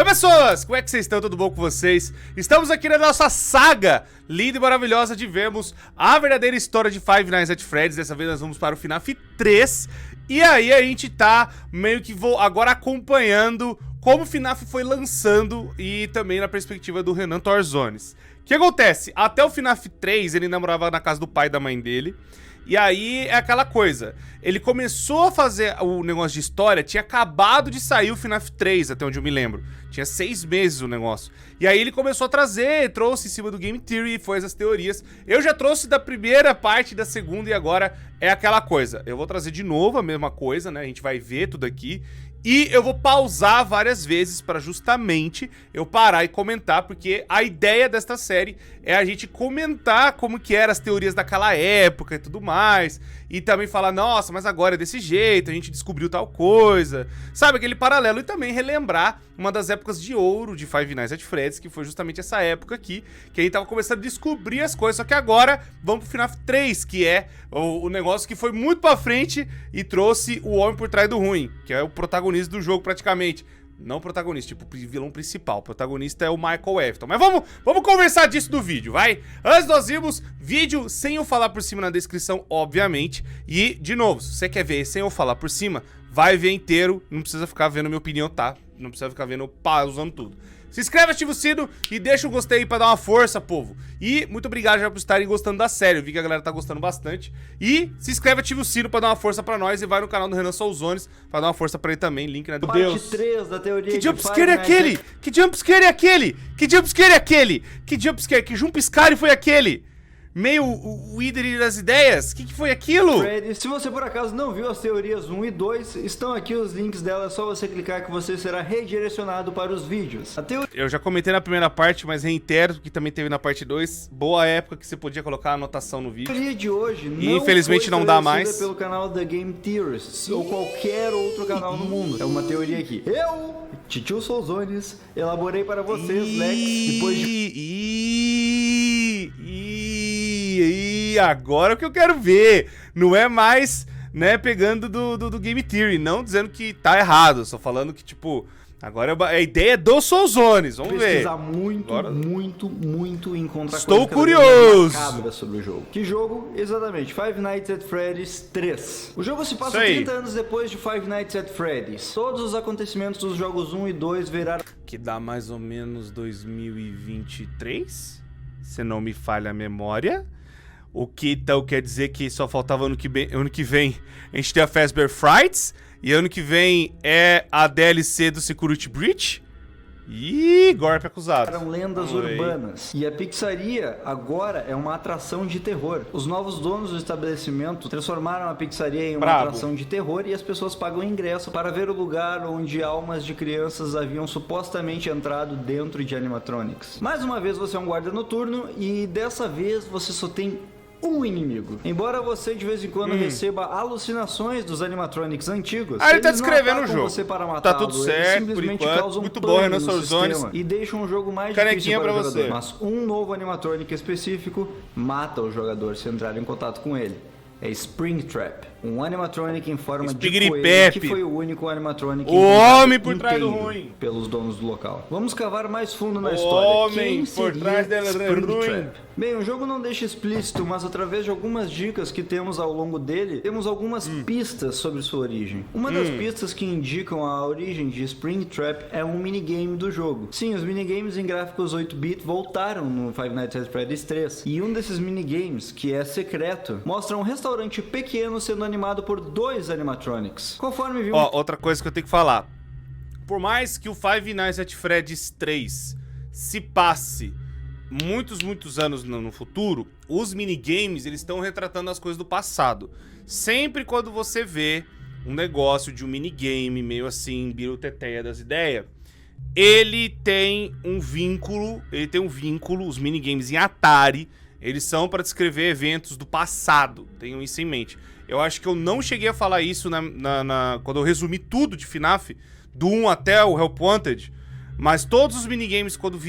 pessoas, como é que vocês estão? Tudo bom com vocês? Estamos aqui na nossa saga linda e maravilhosa de vermos a verdadeira história de Five Nights at Freddy's. Dessa vez nós vamos para o FNAF 3. E aí a gente tá meio que agora acompanhando como o FNAF foi lançando e também na perspectiva do Renan Torzones. O que acontece? Até o FNAF 3 ele namorava na casa do pai e da mãe dele. E aí é aquela coisa, ele começou a fazer o negócio de história, tinha acabado de sair o FNAF 3, até onde eu me lembro. Tinha 6 meses o negócio. E aí ele começou a trazer, trouxe em cima do Game Theory e foi essas teorias. Eu já trouxe da primeira parte, da segunda e agora é aquela coisa. Eu vou trazer de novo a mesma coisa, né? A gente vai ver tudo aqui. E eu vou pausar várias vezes para justamente eu parar e comentar, porque a ideia desta série é a gente comentar como que eram as teorias daquela época e tudo mais. E também falar, nossa, mas agora é desse jeito, a gente descobriu tal coisa. Sabe, aquele paralelo e também relembrar uma das épocas de ouro de Five Nights at Freddy's, que foi justamente essa época aqui, que a gente tava começando a descobrir as coisas. Só que agora vamos pro FNAF 3, que é o negócio que foi muito pra frente e trouxe o homem por trás do ruim, que é o protagonista do jogo praticamente. Não o protagonista, tipo, o vilão principal. O protagonista é o Michael Afton. Mas vamos conversar disso do vídeo, vai? Antes nós vimos vídeo sem eu falar por cima na descrição, obviamente. E, de novo, se você quer ver sem eu falar por cima, vai ver inteiro. Não precisa ficar vendo minha opinião, tá? Não precisa ficar vendo eu pausando tudo. Se inscreve, ativa o sino e deixa um gostei aí pra dar uma força, povo. E muito obrigado já por estarem gostando da série. Eu vi que a galera tá gostando bastante. E se inscreve, ativa o sino pra dar uma força pra nós. E vai no canal do Renan Souzones pra dar uma força pra ele também. Link na descrição. Parte 3 da teoria que de jumpscare é aquele? Que jumpscare é aquele? Que jumpscare é aquele? Que jumpscare? Que jumpscare foi aquele? Meio o líder das ideias? O que foi aquilo? Freddy, se você por acaso não viu as teorias 1 e 2, estão aqui os links delas, é só você clicar que você será redirecionado para os vídeos. Eu já comentei na primeira parte, mas reitero que também teve na parte 2. Boa época que você podia colocar a anotação no vídeo. A teoria de hoje não infelizmente não dá mais pelo canal da Game Theorists ou qualquer outro canal no mundo. É uma teoria que eu, Titio Souzones, elaborei para vocês, Lex, depois de... E agora é o que eu quero ver. Não é mais, né, pegando do Game Theory. Não dizendo que tá errado. Só falando que, tipo, agora a ideia é do Souzones. Vamos ver. Pesquisar muito, agora... muito e encontrar Estou curioso sobre o jogo. Que jogo? Exatamente. Five Nights at Freddy's 3. O jogo se passa 30 anos depois de Five Nights at Freddy's. Todos os acontecimentos dos jogos 1 e 2 viraram... Que dá mais ou menos 2023? Se não me falha a memória. O que então quer dizer que só faltava ano que vem a gente tem a Fazbear Frights. E ano que vem é a DLC do Security Breach. Ih, golpe acusado. Eram lendas urbanas. E a pizzaria agora é uma atração de terror. Os novos donos do estabelecimento transformaram a pizzaria em uma atração de terror e as pessoas pagam ingresso para ver o lugar onde almas de crianças haviam supostamente entrado dentro de animatronics. Mais uma vez você é um guarda noturno e dessa vez você só tem um inimigo. Embora você de vez em quando receba alucinações dos animatronics antigos, ele tá descrevendo o jogo. Você para Tá tudo certo, por enquanto. Muito bom, Renan Souzones. E deixam o jogo mais Canequinha difícil para o jogador. Você. Mas um novo animatronic específico mata o jogador se entrar em contato com ele. É Springtrap, um animatronic em forma de coelho, que foi o único animatronic o homem por trás do ruim pelos donos do local. Vamos cavar mais fundo na história. Homem por trás dela ruim. Bem, o jogo não deixa explícito, mas através de algumas dicas que temos ao longo dele, temos algumas pistas sobre sua origem. Uma das pistas que indicam a origem de Springtrap é um minigame do jogo. Sim, os minigames em gráficos 8-bit voltaram no Five Nights at Freddy's 3. E um desses minigames, que é secreto, mostra um restaurante pequeno sendo animado por 2 animatronics. Conforme vimos... Ó, outra coisa que eu tenho que falar. Por mais que o Five Nights at Freddy's 3 se passe muitos anos no futuro, os minigames, eles estão retratando as coisas do passado. Sempre quando você vê um negócio de um minigame, meio assim, biruteteia das ideias, ele tem um vínculo, os minigames em Atari, eles são para descrever eventos do passado, tenham isso em mente. Eu acho que eu não cheguei a falar isso quando eu resumi tudo de FNAF, do 1 até o Help Wanted, mas todos os minigames quando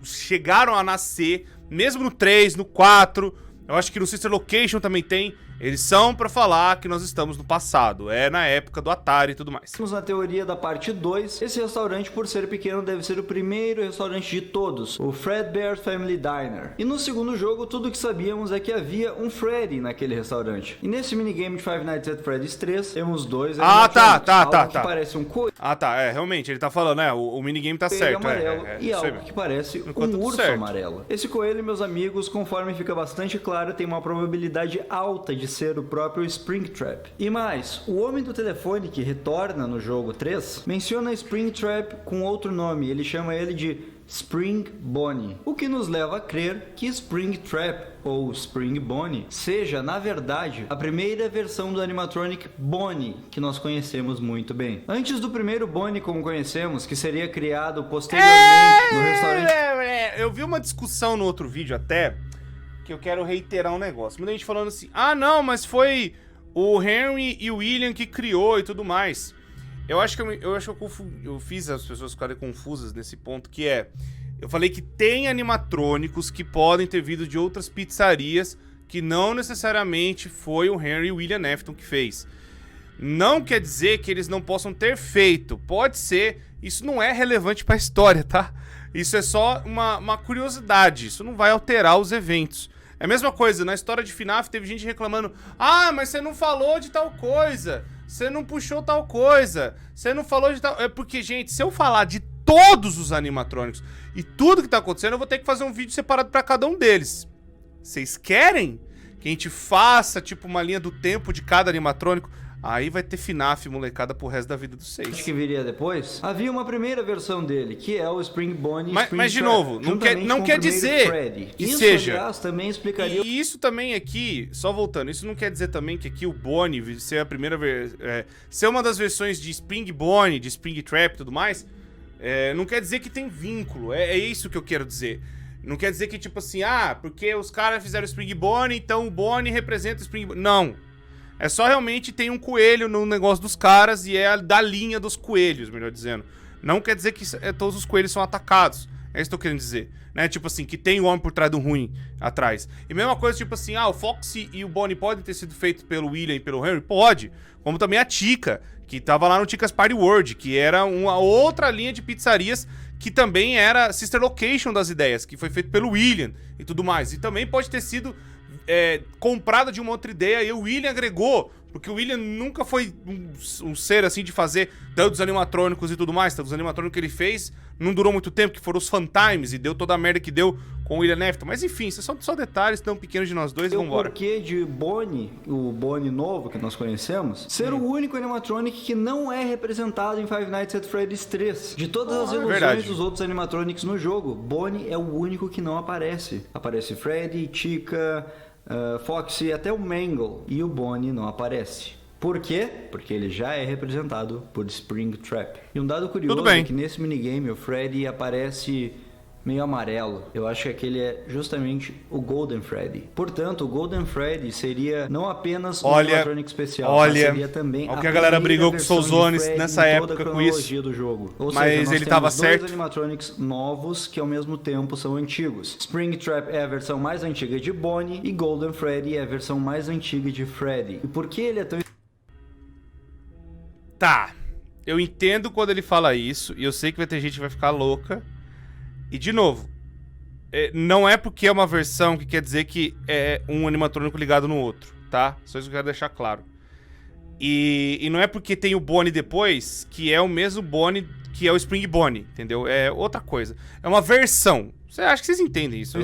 chegaram a nascer, mesmo no 3, no 4, eu acho que no Sister Location também tem, Eles são pra falar que nós estamos no passado. É na época do Atari e tudo mais. Na teoria da parte 2, esse restaurante, por ser pequeno, deve ser o primeiro restaurante de todos, o Fredbear Family Diner. E no segundo jogo, tudo que sabíamos é que havia um Freddy naquele restaurante. E nesse minigame de Five Nights at Freddy's 3, temos dois tá. que parece um coelho. Realmente, ele tá falando, o minigame tá certo. Amarelo, e algo que parece um urso amarelo. Esse coelho, meus amigos, conforme fica bastante claro, tem uma probabilidade alta de ser o próprio Springtrap. E mais, o homem do telefone que retorna no jogo 3 menciona Springtrap com outro nome, ele chama ele de Spring Bonnie, o que nos leva a crer que Springtrap ou Spring Bonnie seja, na verdade, a primeira versão do animatronic Bonnie que nós conhecemos muito bem. Antes do primeiro Bonnie como conhecemos, que seria criado posteriormente no restaurante... Eu vi uma discussão no outro vídeo até, que eu quero reiterar um negócio. Muita gente falando assim, não, mas foi o Henry e o William que criou e tudo mais. Eu acho que eu fiz as pessoas ficarem confusas nesse ponto, que é... Eu falei que tem animatrônicos que podem ter vindo de outras pizzarias, que não necessariamente foi o Henry e o William Afton que fez. Não quer dizer que eles não possam ter feito. Pode ser. Isso não é relevante pra história, tá? Isso é só uma curiosidade. Isso não vai alterar os eventos. É a mesma coisa, na história de FNAF teve gente reclamando, mas você não falou de tal coisa, você não puxou tal coisa, você não falou de tal... É porque, gente, se eu falar de todos os animatrônicos e tudo que tá acontecendo, eu vou ter que fazer um vídeo separado pra cada um deles. Vocês querem que a gente faça, tipo, uma linha do tempo de cada animatrônico? Aí vai ter FNAF, molecada, pro resto da vida dos 6. Acho que viria depois. Havia uma primeira versão dele, que é o Spring Bonnie. Mas de novo, não quer dizer que isso, seja. Aliás, também explicaria... E isso também aqui, só voltando, isso não quer dizer também que aqui o Bonnie ser a primeira ser uma das versões de Spring Bonnie, de Spring Trap e tudo mais, não quer dizer que tem vínculo. É isso que eu quero dizer. Não quer dizer que, tipo assim, porque os caras fizeram o Spring Bonnie, então o Bonnie representa o Spring Bonnie. Não. É só realmente tem um coelho no negócio dos caras e é da linha dos coelhos, melhor dizendo. Não quer dizer que todos os coelhos são atacados. É isso que eu tô querendo dizer. Né? Tipo assim, que tem o homem por trás do ruim atrás. E mesma coisa, tipo assim, o Foxy e o Bonnie podem ter sido feitos pelo William e pelo Henry? Pode. Como também a Tika, que tava lá no Tika's Party World, que era uma outra linha de pizzarias que também era sister location das ideias, que foi feito pelo William e tudo mais. E também pode ter sido... comprada de uma outra ideia e o William agregou, porque o William nunca foi um ser assim de fazer tantos animatrônicos e tudo mais. Tantos animatrônicos que ele fez não durou muito tempo, que foram os Funtimes e deu toda a merda que deu com o William Afton. Mas enfim, isso são só detalhes tão pequenos de nós dois e vambora. O porquê de Bonnie, o Bonnie novo que nós conhecemos, ser o único animatronic que não é representado em Five Nights at Freddy's 3. De todas as ilusões dos outros animatronics no jogo, Bonnie é o único que não aparece. Aparece Freddy, Tika... Foxy, até o Mangle, e o Bonnie não aparece. Por quê? Porque ele já é representado por Springtrap. E um dado curioso é que nesse minigame o Freddy aparece meio amarelo. Eu acho que aquele é justamente o Golden Freddy. Portanto, o Golden Freddy seria não apenas um animatronic especial, mas seria também a galera brigou com o Soulzones nessa época com isso. Do jogo. Mas ele tava certo. Dois animatronics novos que ao mesmo tempo são antigos. Springtrap é a versão mais antiga de Bonnie e Golden Freddy é a versão mais antiga de Freddy. E por que ele é tão... Tá, eu entendo quando ele fala isso e eu sei que vai ter gente que vai ficar louca. E, de novo, não é porque é uma versão que quer dizer que é um animatrônico ligado no outro, tá? Só isso que eu quero deixar claro. E não é porque tem o Bonnie depois que é o mesmo Bonnie que é o Spring Bonnie, entendeu? É outra coisa. É uma versão. Você acha que vocês entendem isso?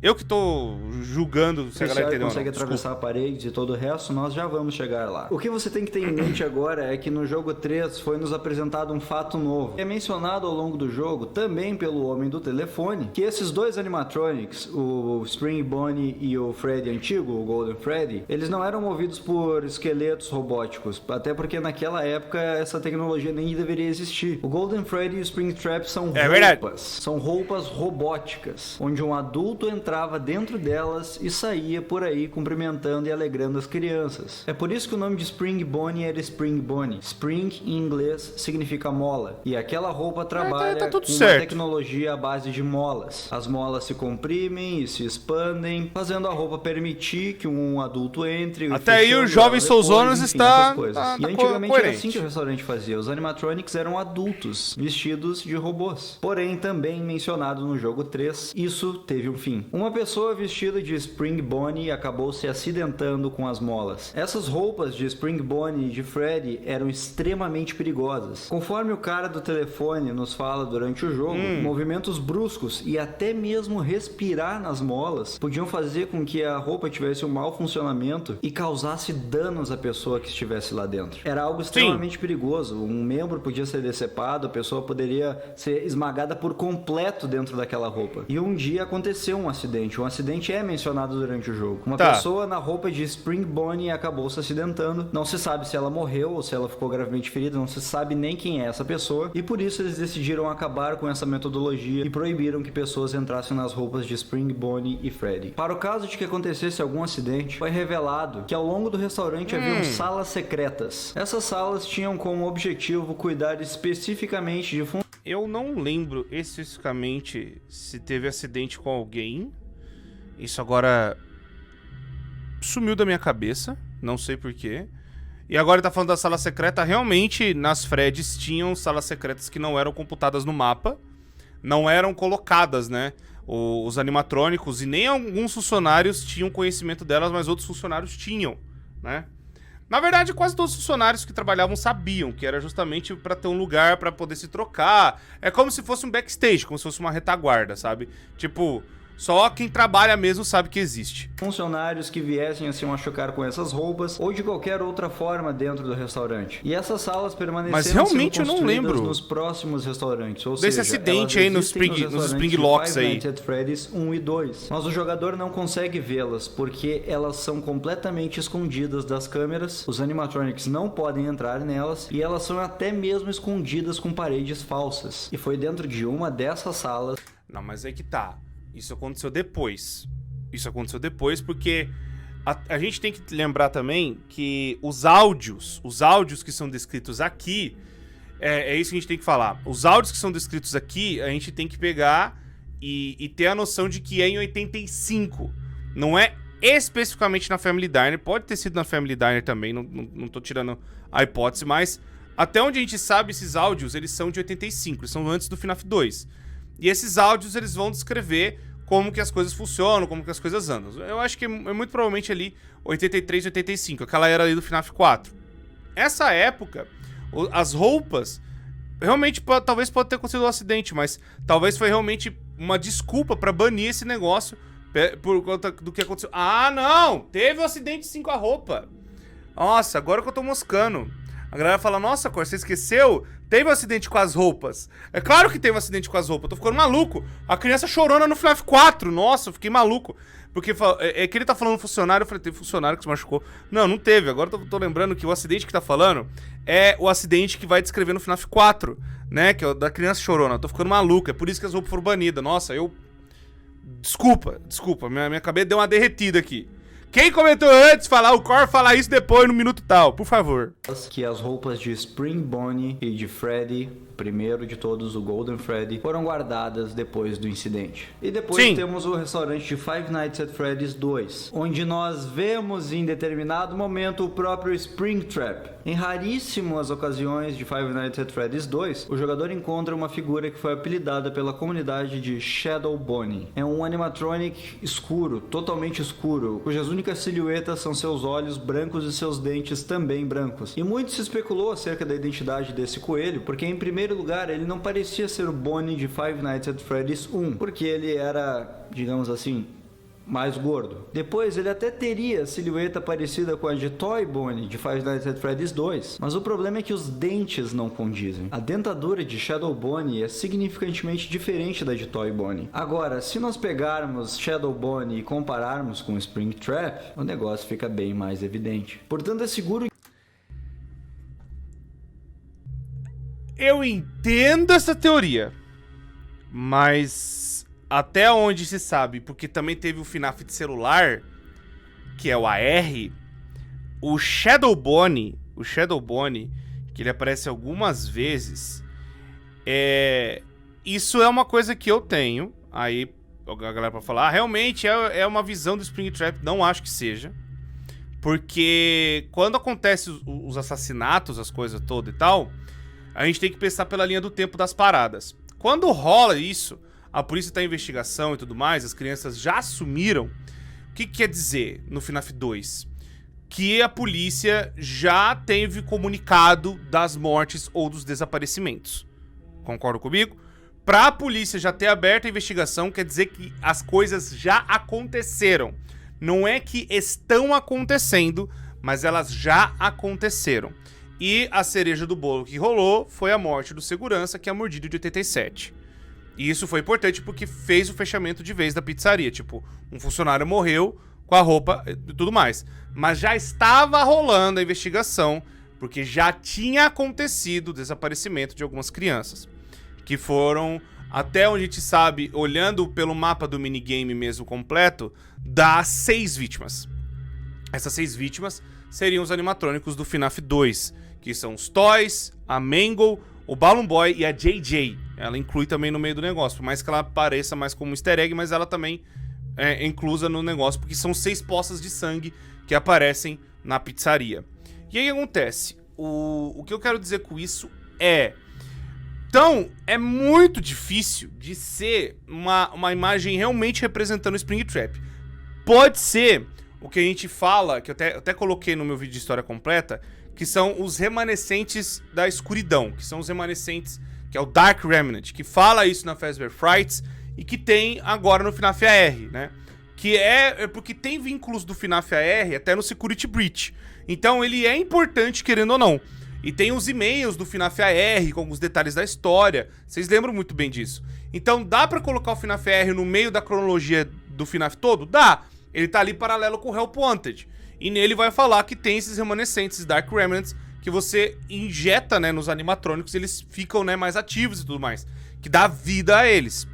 Eu que tô julgando se a galera entendeu. Consegue atravessar a parede e todo o resto, nós já vamos chegar lá. O que você tem que ter em mente agora é que no jogo 3 foi nos apresentado um fato novo. É mencionado ao longo do jogo, também pelo homem do telefone, que esses dois animatronics, o Spring Bonnie e o Freddy antigo, o Golden Freddy, eles não eram movidos por esqueletos robóticos, até porque naquela época essa tecnologia nem deveria existir. O Golden Freddy e o Springtrap são roupas. São roupas robóticas, onde um adulto entra entrava dentro delas e saía por aí cumprimentando e alegrando as crianças. É por isso que o nome de Spring Bonnie era Spring Bonnie. Spring, em inglês, significa mola. E aquela roupa trabalha com uma tecnologia à base de molas. As molas se comprimem e se expandem, fazendo a roupa permitir que um adulto entre. Até aí o jovem Souzonos está... E antigamente era assim que o restaurante fazia. Os animatronics eram adultos, vestidos de robôs. Porém, também mencionado no jogo 3, isso teve um fim. Uma pessoa vestida de Spring Bonnie acabou se acidentando com as molas. Essas roupas de Spring Bonnie e de Freddy eram extremamente perigosas. Conforme o cara do telefone nos fala durante o jogo, movimentos bruscos e até mesmo respirar nas molas podiam fazer com que a roupa tivesse um mau funcionamento e causasse danos à pessoa que estivesse lá dentro. Era algo extremamente perigoso. Um membro podia ser decepado, a pessoa poderia ser esmagada por completo dentro daquela roupa. E um dia aconteceu um acidente. Um acidente é mencionado durante o jogo. Uma pessoa na roupa de Spring Bonnie acabou se acidentando. Não se sabe se ela morreu ou se ela ficou gravemente ferida. Não se sabe nem quem é essa pessoa. E por isso eles decidiram acabar com essa metodologia e proibiram que pessoas entrassem nas roupas de Spring Bonnie e Freddy. Para o caso de que acontecesse algum acidente, foi revelado que ao longo do restaurante haviam salas secretas. Essas salas tinham como objetivo cuidar especificamente de Eu não lembro especificamente se teve acidente com alguém. Isso agora sumiu da minha cabeça, não sei porquê. E agora ele tá falando da sala secreta. Realmente, nas Freds tinham salas secretas que não eram computadas no mapa. Não eram colocadas, né? Os animatrônicos e nem alguns funcionários tinham conhecimento delas, mas outros funcionários tinham, né? Na verdade, quase todos os funcionários que trabalhavam sabiam que era justamente para ter um lugar para poder se trocar. É como se fosse um backstage, como se fosse uma retaguarda, sabe? Tipo, só quem trabalha mesmo sabe que existe. Funcionários que viessem a se machucar com essas roupas ou de qualquer outra forma dentro do restaurante. E essas salas permaneceram Mas realmente eu não lembro nos próximos restaurantes. Ou desse seja, acidente aí nos Spring Locks aí. Five Nights at Freddy's 1 e 2. Mas o jogador não consegue vê-las porque elas são completamente escondidas das câmeras. Os animatronics não podem entrar nelas e elas são até mesmo escondidas com paredes falsas. E foi dentro de uma dessas salas. Não, mas aí que tá. Isso aconteceu depois. Isso aconteceu depois porque a gente tem que lembrar também que os áudios que são descritos aqui, é isso que a gente tem que falar. Os áudios que são descritos aqui, a gente tem que pegar e ter a noção de que é em 85. Não é especificamente na Family Diner. Pode ter sido na Family Diner também, não tô tirando a hipótese, mas até onde a gente sabe, esses áudios, eles são de 85, eles são antes do FNAF 2. E esses áudios, eles vão descrever como que as coisas funcionam, como que as coisas andam. Eu acho que é muito provavelmente ali 83, 85, aquela era ali do FNAF 4. Essa época, as roupas, realmente, talvez pode ter acontecido um acidente, mas talvez foi realmente uma desculpa pra banir esse negócio por conta do que aconteceu. Ah, não! Teve um acidente sim com a roupa. Nossa, agora que eu tô moscando. A galera fala, nossa, Cor, você esqueceu? Teve um acidente com as roupas. É claro que teve um acidente com as roupas. Eu tô ficando maluco. A criança chorona no FNAF 4. Nossa, eu fiquei maluco. Porque é que ele tá falando funcionário. Eu falei, teve funcionário que se machucou. Não, não teve. Agora eu tô lembrando que o acidente que tá falando é o acidente que vai descrever no FNAF 4, né? Que é o da criança chorona. Eu tô ficando maluco. É por isso que as roupas foram banidas. Nossa, eu... Desculpa. Minha cabeça deu uma derretida aqui. Quem comentou antes, o Cor falar isso depois no minuto tal, por favor. Que as roupas de Spring Bonnie e de Freddy, primeiro de todos, o Golden Freddy, foram guardadas depois do incidente. E depois temos o restaurante de Five Nights at Freddy's 2, onde nós vemos em determinado momento o próprio Springtrap. Em raríssimas ocasiões de Five Nights at Freddy's 2, o jogador encontra uma figura que foi apelidada pela comunidade de Shadow Bonnie. É um animatronic escuro, totalmente escuro, cujas únicas silhuetas são seus olhos brancos e seus dentes também brancos. E muito se especulou acerca da identidade desse coelho, porque em primeiro lugar ele não parecia ser o Bonnie de Five Nights at Freddy's 1, porque ele era, digamos assim, mais gordo. Depois ele até teria silhueta parecida com a de Toy Bonnie de Five Nights at Freddy's 2, mas o problema é que os dentes não condizem. A dentadura de Shadow Bonnie é significantemente diferente da de Toy Bonnie. Agora, se nós pegarmos Shadow Bonnie e compararmos com Springtrap, o negócio fica bem mais evidente. Portanto, é seguro. Eu entendo essa teoria, mas até onde se sabe, porque também teve o FNAF de celular, que é o AR, o Shadowbone, que ele aparece algumas vezes, isso é uma coisa que eu tenho, aí a galera pra falar, realmente é uma visão do Springtrap, não acho que seja, porque quando acontece os assassinatos, as coisas todas e tal, a gente tem que pensar pela linha do tempo das paradas. Quando rola isso, a polícia tá em investigação e tudo mais, as crianças já assumiram, o que quer dizer no FNAF 2? Que a polícia já teve comunicado das mortes ou dos desaparecimentos. Concorda comigo? Pra a polícia já ter aberto a investigação, quer dizer que as coisas já aconteceram. Não é que estão acontecendo, mas elas já aconteceram. E a cereja do bolo que rolou foi a morte do segurança, que é mordido de 87. E isso foi importante porque fez o fechamento de vez da pizzaria. Tipo, um funcionário morreu com a roupa e tudo mais. Mas já estava rolando a investigação, porque já tinha acontecido o desaparecimento de algumas crianças. Que foram, até onde a gente sabe, olhando pelo mapa do minigame mesmo completo, das 6 vítimas. Essas 6 vítimas seriam os animatrônicos do FNAF 2, que são os Toys, a Mangle, o Balloon Boy e a JJ. Ela inclui também no meio do negócio, por mais que ela pareça mais como um easter egg, mas ela também é inclusa no negócio, porque são 6 poças de sangue que aparecem na pizzaria. E aí o que acontece? O que eu quero dizer com isso é... Então, é muito difícil de ser uma imagem realmente representando o Springtrap. Pode ser o que a gente fala, que eu até coloquei no meu vídeo de história completa, que são os remanescentes da escuridão, que são os remanescentes, que é o Dark Remnant, que fala isso na Fazbear Frights e que tem agora no FNAF AR, né? Que é porque tem vínculos do FNAF AR até no Security Breach. Então ele é importante, querendo ou não. E tem os e-mails do FNAF AR com alguns detalhes da história. Vocês lembram muito bem disso. Então dá pra colocar o FNAF AR no meio da cronologia do FNAF todo? Dá. Ele tá ali paralelo com o Help Wanted. E nele vai falar que tem esses remanescentes, Dark Remnants, que você injeta, né, nos animatrônicos, eles ficam, né, mais ativos e tudo mais. Que dá vida a eles.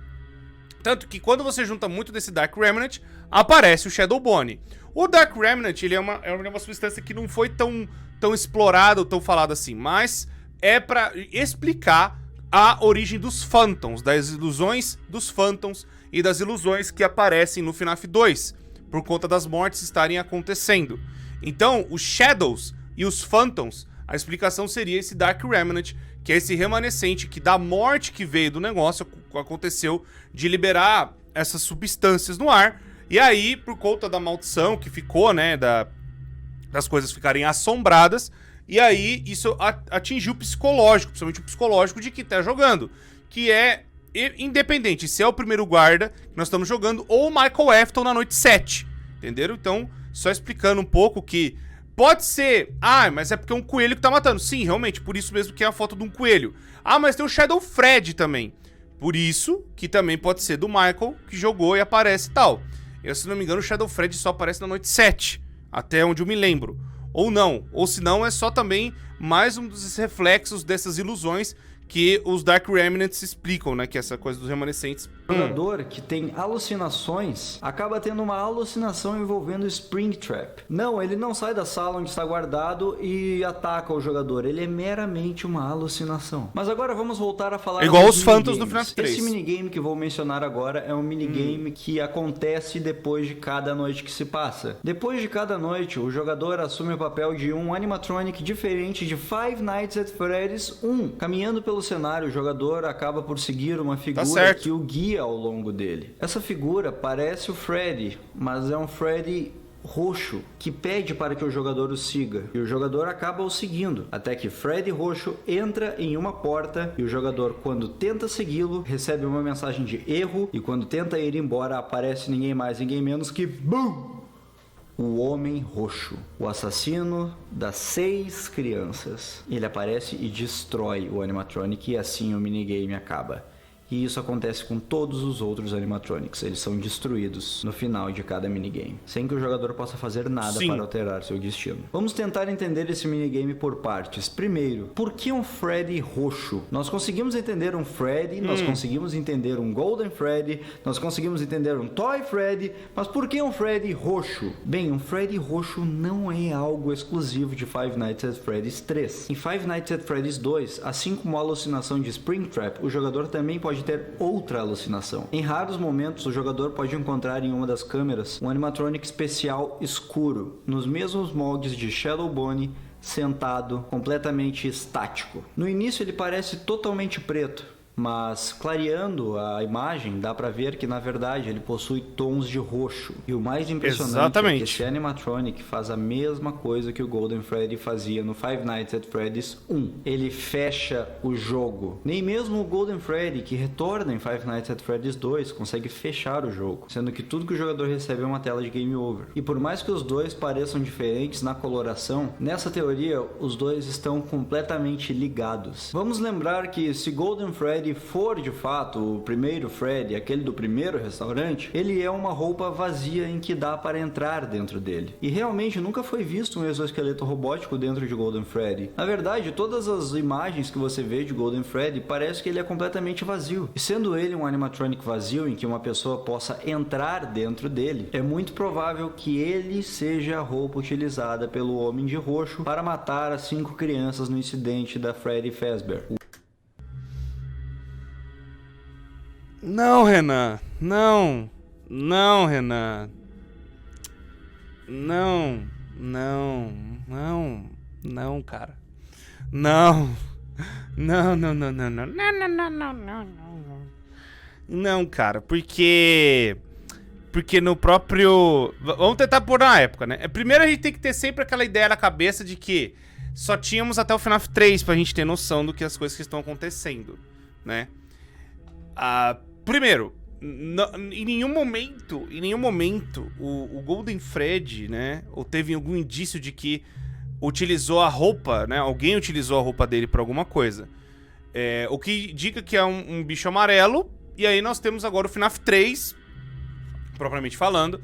Tanto que quando você junta muito desse Dark Remnant, aparece o Shadowbone. O Dark Remnant, ele é uma substância que não foi tão explorada ou tão falada assim, mas é pra explicar a origem dos Phantoms, das ilusões dos Phantoms e das ilusões que aparecem no FNAF 2, por conta das mortes estarem acontecendo. Então, os Shadows e os Phantoms, a explicação seria esse Dark Remnant, que é esse remanescente que da morte que veio do negócio, aconteceu de liberar essas substâncias no ar, e aí, por conta da maldição que ficou, né, das coisas ficarem assombradas, e aí isso atingiu o psicológico, principalmente o psicológico de quem tá jogando, que é independente se é o primeiro guarda que nós estamos jogando ou o Michael Afton na noite 7, entenderam? Então, só explicando um pouco que pode ser, mas é porque é um coelho que tá matando. Sim, realmente, por isso mesmo que é a foto de um coelho. Mas tem o Shadow Fred também, por isso que também pode ser do Michael que jogou e aparece e tal. Eu, se não me engano, o Shadow Fred só aparece na noite 7, até onde eu me lembro. Ou não, ou se não é só também mais um dos reflexos dessas ilusões que os Dark Remnants explicam, né? Que é essa coisa dos remanescentes. O jogador que tem alucinações acaba tendo uma alucinação envolvendo o Springtrap. Não, ele não sai da sala onde está guardado e ataca o jogador. Ele é meramente uma alucinação. Mas agora vamos voltar a falar... Igual os Phantoms do FNAF 3. Esse minigame que vou mencionar agora é um minigame que acontece depois de cada noite que se passa. Depois de cada noite, o jogador assume o papel de um animatronic diferente de Five Nights at Freddy's 1. Caminhando pelo cenário, o jogador acaba por seguir uma figura que o guia ao longo dele. Essa figura parece o Freddy, mas é um Freddy roxo que pede para que o jogador o siga, e o jogador acaba o seguindo, até que Freddy roxo entra em uma porta e o jogador, quando tenta segui-lo, recebe uma mensagem de erro, e quando tenta ir embora aparece ninguém mais, ninguém menos que BOOM! O Homem Roxo, o assassino das 6 crianças. Ele aparece e destrói o animatronic e assim o minigame acaba. E isso acontece com todos os outros animatronics. Eles são destruídos no final de cada minigame, sem que o jogador possa fazer nada para alterar seu destino. Vamos tentar entender esse minigame por partes. Primeiro, por que um Freddy roxo? Nós conseguimos entender um Freddy, nós conseguimos entender um Golden Freddy, nós conseguimos entender um Toy Freddy, mas por que um Freddy roxo? Bem, um Freddy roxo não é algo exclusivo de Five Nights at Freddy's 3. Em Five Nights at Freddy's 2, assim como a alucinação de Springtrap, o jogador também pode ter outra alucinação. Em raros momentos, o jogador pode encontrar em uma das câmeras um animatronic especial escuro, nos mesmos moldes de Shadow Bonnie, sentado, completamente estático. No início ele parece totalmente preto, mas clareando a imagem dá pra ver que na verdade ele possui tons de roxo. E o mais impressionante é que esse animatronic faz a mesma coisa que o Golden Freddy fazia no Five Nights at Freddy's 1. Ele fecha o jogo. Nem mesmo o Golden Freddy, que retorna em Five Nights at Freddy's 2, consegue fechar o jogo, sendo que tudo que o jogador recebe é uma tela de game over. E por mais que os dois pareçam diferentes na coloração, nessa teoria os dois estão completamente ligados. Vamos lembrar que se Golden Freddy for de fato o primeiro Freddy, aquele do primeiro restaurante, ele é uma roupa vazia em que dá para entrar dentro dele. E realmente nunca foi visto um exoesqueleto robótico dentro de Golden Freddy. Na verdade, todas as imagens que você vê de Golden Freddy parece que ele é completamente vazio. E sendo ele um animatronic vazio em que uma pessoa possa entrar dentro dele, é muito provável que ele seja a roupa utilizada pelo Homem de Roxo para matar as 5 crianças no incidente da Freddy Fazbear. Não, Renan. Não. Não, Renan. Não. Não. Não. Não, cara. Não. Não, não, não, não, não. Não, não, não, não, não, não. Não, cara, porque no próprio... Vamos tentar pôr na época, né? Primeiro a gente tem que ter sempre aquela ideia na cabeça de que só tínhamos até o FNAF 3 pra gente ter noção do que as coisas que estão acontecendo, né? Primeiro, em nenhum momento o Golden Freddy, né, ou teve algum indício de que utilizou a roupa, né, alguém utilizou a roupa dele pra alguma coisa. O que indica que é um bicho amarelo, e aí nós temos agora o FNAF 3, propriamente falando,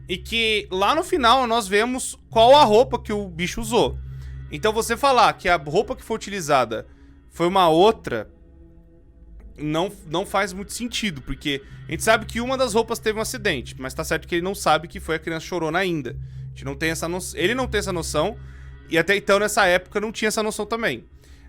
e que lá no final nós vemos qual a roupa que o bicho usou. Então você falar que a roupa que foi utilizada foi uma outra... Não faz muito sentido, porque a gente sabe que uma das roupas teve um acidente, mas tá certo que ele não sabe que foi a criança chorona ainda. A gente não tem essa noção, ele não tem essa noção, e até então nessa época não tinha essa noção também.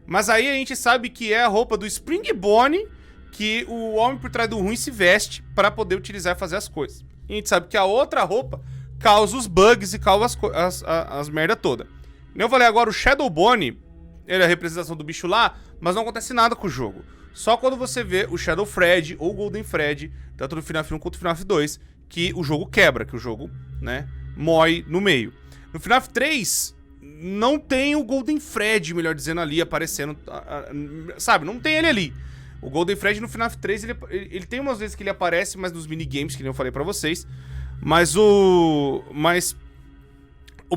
Mas aí a gente sabe que é a roupa do Spring Bonnie que o homem por trás do ruim se veste para poder utilizar e fazer as coisas. E a gente sabe que a outra roupa causa os bugs e causa as merda toda. Eu falei agora, o Shadow Bonnie, ele é a representação do bicho lá, mas não acontece nada com o jogo. Só quando você vê o Shadow Freddy ou o Golden Freddy, tanto no FNAF 1 quanto no FNAF 2, que o jogo quebra, que o jogo, né, mói no meio. No FNAF 3, não tem o Golden Freddy, melhor dizendo, ali aparecendo, sabe, não tem ele ali. O Golden Freddy no FNAF 3, ele tem umas vezes que ele aparece, mas nos minigames, que nem eu falei pra vocês. Mas o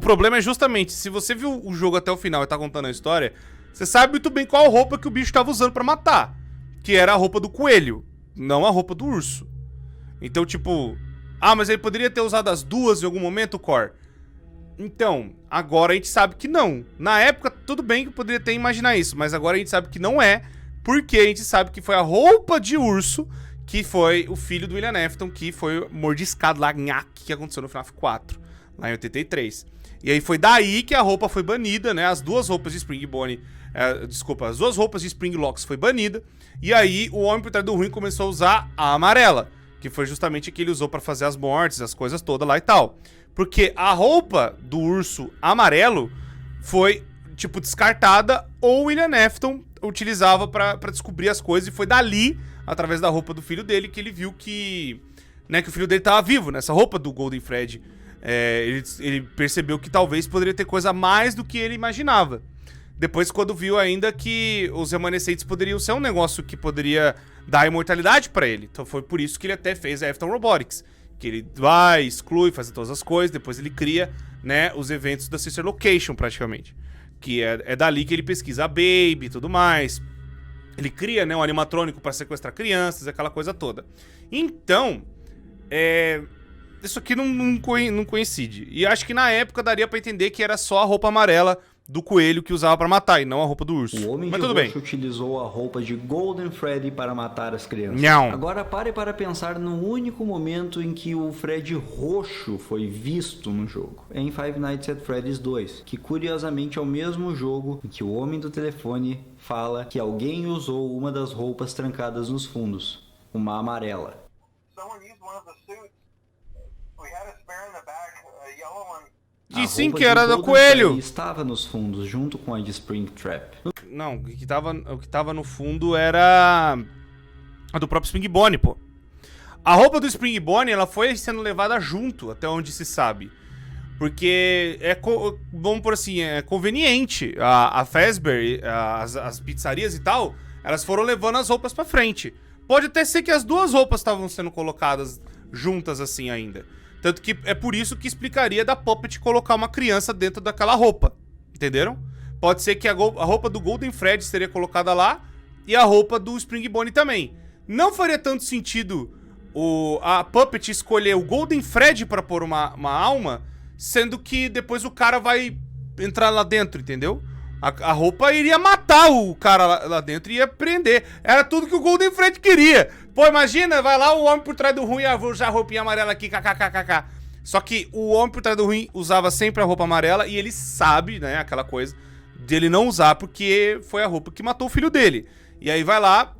problema é justamente, se você viu o jogo até o final e tá contando a história, você sabe muito bem qual roupa que o bicho tava usando pra matar. Que era a roupa do coelho, não a roupa do urso. Então, tipo... mas ele poderia ter usado as duas em algum momento, Cor? Então, agora a gente sabe que não. Na época, tudo bem que poderia até imaginar isso, mas agora a gente sabe que não é, porque a gente sabe que foi a roupa de urso que foi o filho do William Afton, que foi mordiscado lá, que aconteceu no FNAF 4, lá em 83. E aí foi daí que a roupa foi banida, né? As duas roupas de Spring Bonnie... as duas roupas de Spring Locks foi banida. E aí o homem por trás do ruim começou a usar a amarela, que foi justamente a que ele usou pra fazer as mortes, as coisas todas lá e tal. Porque a roupa do urso amarelo foi, tipo, descartada, ou o William Afton utilizava pra descobrir as coisas. E foi dali, através da roupa do filho dele, que ele viu que, né, que o filho dele tava vivo, nessa roupa do Golden Freddy. Ele percebeu que talvez poderia ter coisa a mais do que ele imaginava. Depois, quando viu ainda que os remanescentes poderiam ser um negócio que poderia dar imortalidade pra ele. Então foi por isso que ele até fez a Afton Robotics. Que ele vai, exclui, faz todas as coisas, depois ele cria, né, os eventos da Sister Location, praticamente. Que é dali que ele pesquisa a Baby e tudo mais. Ele cria, né, um animatrônico pra sequestrar crianças, aquela coisa toda. Então, isso aqui não coincide. E acho que na época daria pra entender que era só a roupa amarela do coelho que usava pra matar, e não a roupa do urso. O Homem Mas de tudo Roxo bem. utilizou a roupa de Golden Freddy para matar as crianças. Não. Agora pare para pensar no único momento em que o Freddy roxo foi visto no jogo. É em Five Nights at Freddy's 2, que curiosamente é o mesmo jogo em que o homem do telefone fala que alguém usou uma das roupas trancadas nos fundos, uma amarela. E sim, que era do coelho. Estava nos fundos, junto com a de Springtrap. Não, o que tava no fundo era a do próprio Springbone, pô. A roupa do Springbone, ela foi sendo levada junto, até onde se sabe. Porque vamos por assim, é conveniente. A Fazbear, as pizzarias e tal, elas foram levando as roupas pra frente. Pode até ser que as duas roupas estavam sendo colocadas juntas assim ainda. Tanto que é por isso que explicaria da Puppet colocar uma criança dentro daquela roupa. Entenderam? Pode ser que a roupa do Golden Freddy seria colocada lá e a roupa do Springbone também. Não faria tanto sentido a Puppet escolher o Golden Freddy pra pôr uma alma, sendo que depois o cara vai entrar lá dentro, entendeu? A roupa iria matar o cara lá dentro e ia prender. Era tudo que o Golden Freddy queria. Pô, imagina, vai lá o homem por trás do ruim, vou usar a roupinha amarela aqui, kkkk. Só que o homem por trás do ruim usava sempre a roupa amarela e ele sabe, né, aquela coisa dele não usar porque foi a roupa que matou o filho dele. E aí vai lá,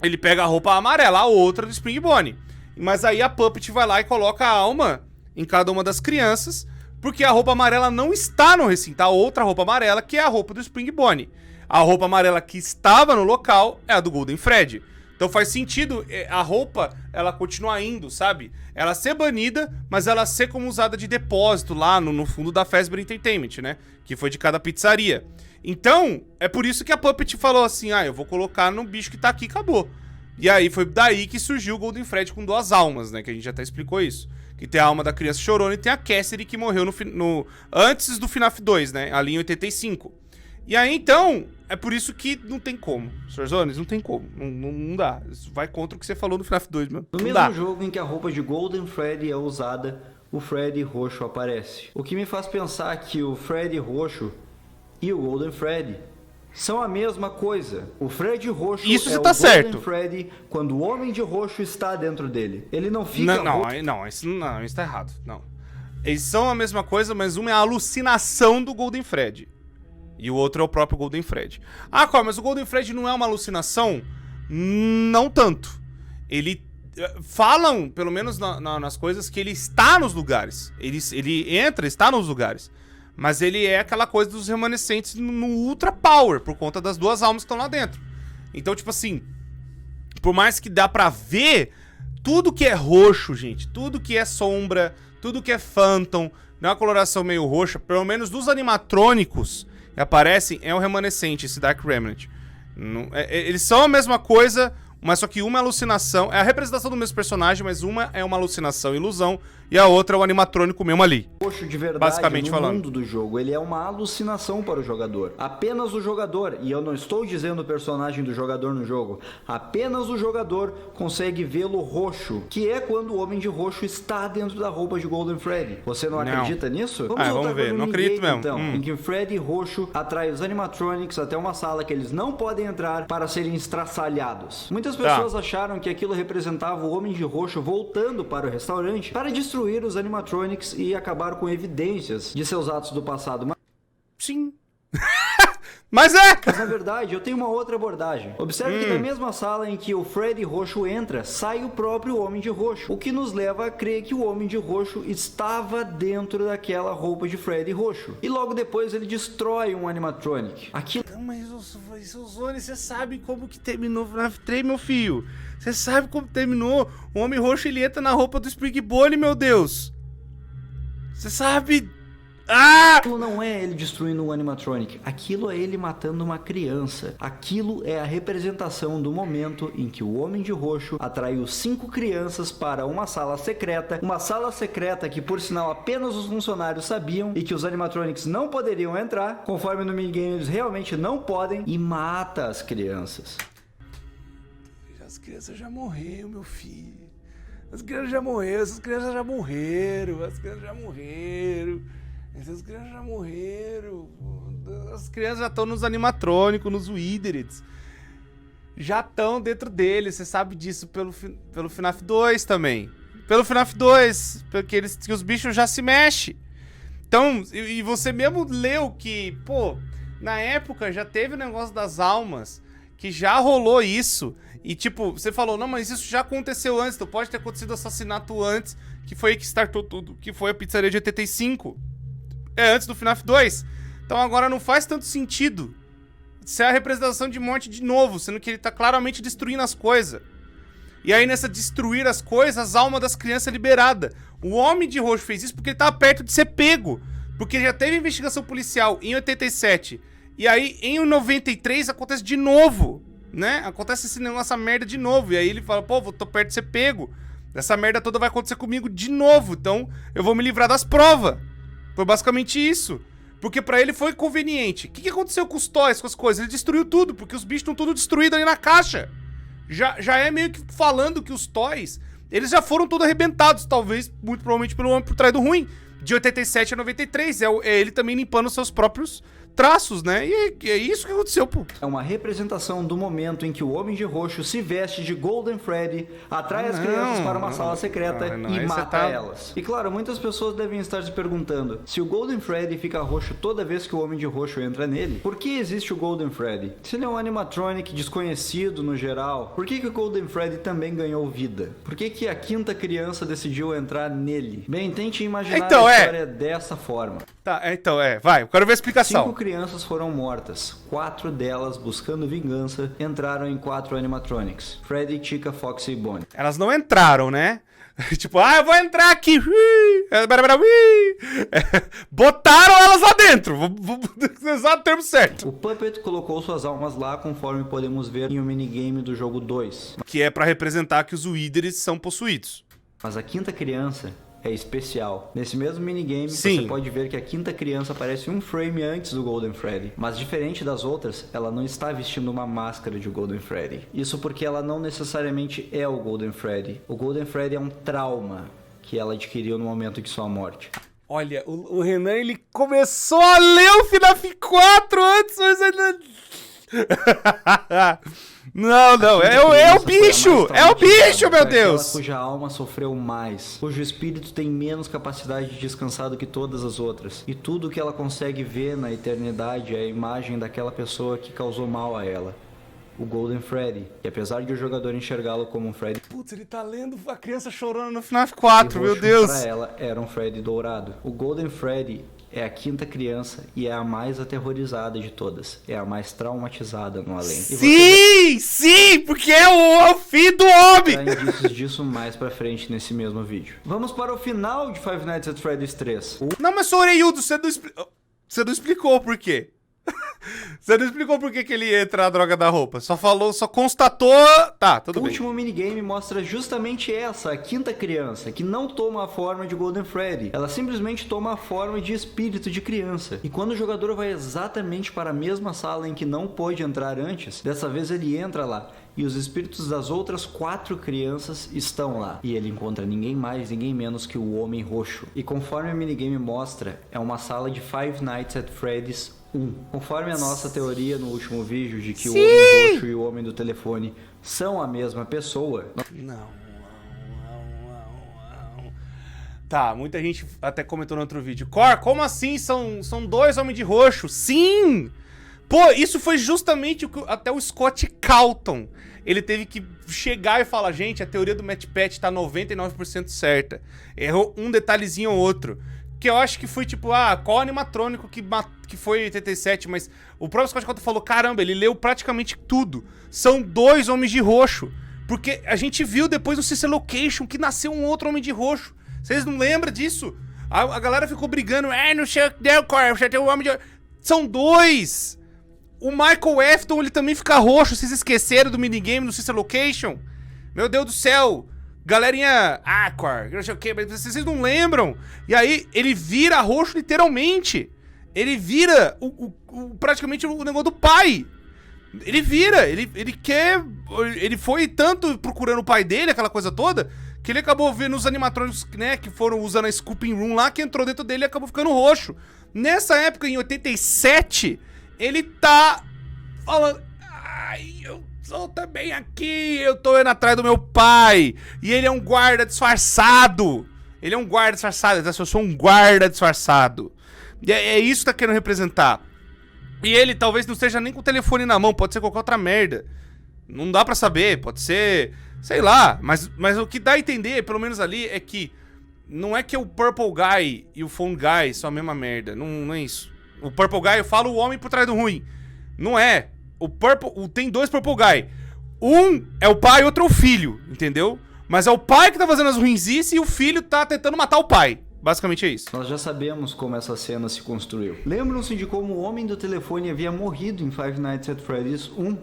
ele pega a roupa amarela, a outra do Springbone. Mas aí a Puppet vai lá e coloca a alma em cada uma das crianças, porque a roupa amarela não está no recinto. A outra roupa amarela, que é a roupa do Springbone. A roupa amarela que estava no local é a do Golden Freddy. Então faz sentido a roupa, ela continuar indo, sabe? Ela ser banida, mas ela ser como usada de depósito lá no fundo da Fazbear Entertainment, né? Que foi de cada pizzaria. Então, é por isso que a Puppet falou assim, eu vou colocar no bicho que tá aqui e acabou. E aí foi daí que surgiu o Golden Freddy com duas almas, né? Que a gente até explicou isso. Que tem a alma da criança chorona e tem a Cassidy que morreu antes do FNAF 2, né? Ali em 85. E aí, então, é por isso que não tem como. Sr. Zones, não tem como. Não dá. Isso vai contra o que você falou no FNAF 2, mano. No mesmo jogo em que a roupa de Golden Freddy é usada, o Freddy roxo aparece. O que me faz pensar que o Freddy roxo e o Golden Freddy são a mesma coisa. O Freddy roxo isso é o tá certo. Golden Freddy quando o Homem de Roxo está dentro dele. Ele não fica... Isso tá errado. Não. Eles são a mesma coisa, mas uma é a alucinação do Golden Freddy. E o outro é o próprio Golden Freddy. Mas o Golden Freddy não é uma alucinação? Não tanto. Ele... falam, pelo menos nas coisas, que ele está nos lugares. Ele entra, está nos lugares. Mas ele é aquela coisa dos remanescentes no Ultra Power, por conta das duas almas que estão lá dentro. Então, tipo assim, por mais que dá pra ver, tudo que é roxo, gente, tudo que é sombra, tudo que é Phantom, não é uma coloração meio roxa, pelo menos dos animatrônicos que aparecem, é um remanescente, esse Dark Remnant. Eles são a mesma coisa, mas só que uma é alucinação, é a representação do mesmo personagem, mas uma é uma alucinação, ilusão, e a outra é o animatrônico mesmo ali. Roxo de verdade, basicamente no falando. mundo do jogo, ele é uma alucinação para o jogador. Apenas o jogador, e eu não estou dizendo o personagem do jogador no jogo, apenas o jogador consegue vê-lo roxo, que é quando o Homem de Roxo está dentro da roupa de Golden Freddy. Você não acredita nisso? Vamos ver, não acredito mesmo. Então, em que o Freddy roxo atrai os animatronics até uma sala que eles não podem entrar para serem estraçalhados. Muitas pessoas acharam que aquilo representava o Homem de Roxo voltando para o restaurante para destruir os animatronics e acabar com evidências de seus atos do passado. Sim. Mas na verdade, eu tenho uma outra abordagem. Observe que da mesma sala em que o Freddy roxo entra, sai o próprio Homem de Roxo, o que nos leva a crer que o Homem de Roxo estava dentro daquela roupa de Freddy roxo. E logo depois ele destrói um animatronic. Aquilo... Mas o Zone, você sabe como que terminou o FNAF 3, meu filho? Você sabe como terminou? O Homem Roxo, ele entra na roupa do Springbone, meu Deus. Você sabe... Aquilo não é ele destruindo um animatronic, aquilo é ele matando uma criança. Aquilo é a representação do momento em que o Homem de Roxo atraiu 5 crianças para uma sala secreta que por sinal apenas os funcionários sabiam e que os animatronics não poderiam entrar, conforme no minigame eles realmente não podem, e mata as crianças. As crianças já morreram, meu filho. As crianças já morreram, essas crianças já morreram, as crianças já morreram. Essas crianças já morreram. As crianças já estão nos animatrônicos, nos Withereds. Já estão dentro deles, você sabe disso pelo FNAF 2 também. Pelo FNAF 2, porque que os bichos já se mexem. Então, e você mesmo leu que, pô, na época já teve o negócio das almas, que já rolou isso. E tipo, você falou, não, mas isso já aconteceu antes, então pode ter acontecido assassinato antes, que foi aí que startou tudo, que foi a pizzaria de 85. É antes do FNAF 2. Então agora não faz tanto sentido ser a representação de morte de novo, sendo que ele tá claramente destruindo as coisas. E aí nessa destruir as coisas, as almas das crianças é liberada. O Homem de Roxo fez isso porque ele tava perto de ser pego. Porque já teve investigação policial em 87. E aí em 93 acontece de novo, né? Acontece esse negócio, essa merda de novo. E aí ele fala, pô, tô perto de ser pego. Essa merda toda vai acontecer comigo de novo. Então eu vou me livrar das provas. Foi basicamente isso. Porque pra ele foi conveniente. O que aconteceu com os toys, com as coisas? Ele destruiu tudo, porque os bichos estão tudo destruídos ali na caixa. Já é meio que falando que os toys, eles já foram todos arrebentados, talvez, muito provavelmente pelo Homem por Trás do Ruim. De 87 a 93, é ele também limpando os seus próprios traços, né? E é isso que aconteceu, pô. É uma representação do momento em que o Homem de Roxo se veste de Golden Freddy, atrai as crianças para uma sala secreta e mata elas. E claro, muitas pessoas devem estar se perguntando, se o Golden Freddy fica roxo toda vez que o Homem de Roxo entra nele, por que existe o Golden Freddy? Se ele é um animatronic desconhecido no geral, por que o Golden Freddy também ganhou vida? Por que a quinta criança decidiu entrar nele? Bem, tente imaginar a história dessa forma. Tá, vai, eu quero ver a explicação. 5 crianças foram mortas. 4 delas, buscando vingança, entraram em 4 animatronics. Freddy, Chica, Foxy e Bonnie. Elas não entraram, né? Tipo, eu vou entrar aqui. Botaram elas lá dentro. Vou usar o termo certo. O Puppet colocou suas almas lá, conforme podemos ver em um minigame do jogo 2. Que é pra representar que os Withereds são possuídos. Mas a quinta criança é especial. Nesse mesmo minigame, Sim, você pode ver que a quinta criança aparece um frame antes do Golden Freddy. Mas diferente das outras, ela não está vestindo uma máscara de Golden Freddy. Isso porque ela não necessariamente é o Golden Freddy. O Golden Freddy é um trauma que ela adquiriu no momento de sua morte. Olha, o Renan, ele começou a ler o FNAF 4 antes, mas ainda... Não, é o bicho! É o bicho, meu Deus! Aquela cuja alma sofreu mais, cujo espírito tem menos capacidade de descansar do que todas as outras. E tudo que ela consegue ver na eternidade é a imagem daquela pessoa que causou mal a ela. O Golden Freddy, que apesar de o jogador enxergá-lo como um Freddy... Putz, ele tá lendo a criança chorando no FNAF 4, meu Deus! Pra ela era um Freddy dourado. O Golden Freddy é a quinta criança e é a mais aterrorizada de todas. É a mais traumatizada no além. Sim, porque é o filho do homem! Há indícios disso mais pra frente nesse mesmo vídeo. Vamos para o final de Five Nights at Freddy's 3. Não, mas sou orelhudo, você não explicou por quê. Você não explicou por que ele ia entrar na droga da roupa. Só constatou... Tá, tudo bem. O último minigame mostra justamente essa, a quinta criança, que não toma a forma de Golden Freddy. Ela simplesmente toma a forma de espírito de criança. E quando o jogador vai exatamente para a mesma sala em que não pôde entrar antes, dessa vez ele entra lá. E os espíritos das outras 4 crianças estão lá. E ele encontra ninguém mais, ninguém menos que o Homem Roxo. E conforme o minigame mostra, é uma sala de Five Nights at Freddy's 1. Conforme a nossa teoria no último vídeo de que o Homem Roxo e o Homem do Telefone são a mesma pessoa... Não. Tá, muita gente até comentou no outro vídeo. Cor, como assim? São 2 Homens de Roxo? Sim! Pô, isso foi justamente o que até o Scott Calton, ele teve que chegar e falar, gente, a teoria do Matt Pat tá 99% certa. Errou um detalhezinho ou outro. Que eu acho que foi tipo, qual animatrônico que foi 87, mas o próprio Scott Calton falou, caramba, ele leu praticamente tudo. São 2 Homens de Roxo. Porque a gente viu depois no Sister Location que nasceu um outro Homem de Roxo. Vocês não lembram disso? A galera ficou brigando, não sei o que deu, você tem o Homem de Roxo. São 2! O Michael Afton, ele também fica roxo. Vocês esqueceram do minigame no Sister Location? Meu Deus do céu. Galerinha, não sei o que, mas vocês não lembram? E aí, ele vira roxo literalmente. Ele vira praticamente o negócio do pai. Ele vira, ele quer... Ele foi tanto procurando o pai dele, aquela coisa toda, que ele acabou vendo os animatrônicos, né, que foram usando a Scooping Room lá, que entrou dentro dele e acabou ficando roxo. Nessa época, em 87, ele tá falando... Ai, eu sou também aqui, eu tô indo atrás do meu pai. E ele é um guarda disfarçado. Ele é um guarda disfarçado, ele tá assim, eu sou um guarda disfarçado. E é isso que tá querendo representar. E ele talvez não esteja nem com o telefone na mão, pode ser qualquer outra merda. Não dá pra saber, pode ser... Sei lá, mas o que dá a entender, pelo menos ali, é que... Não é que o Purple Guy e o Phone Guy são a mesma merda, não é isso. O Purple Guy, eu falo o homem por trás do ruim. Não é. Tem dois Purple Guy. Um é o pai e outro é o filho, entendeu? Mas é o pai que tá fazendo as ruinzices e o filho tá tentando matar o pai. Basicamente é isso. Nós já sabemos como essa cena se construiu. Lembram-se de como o homem do telefone havia morrido em Five Nights at Freddy's 1?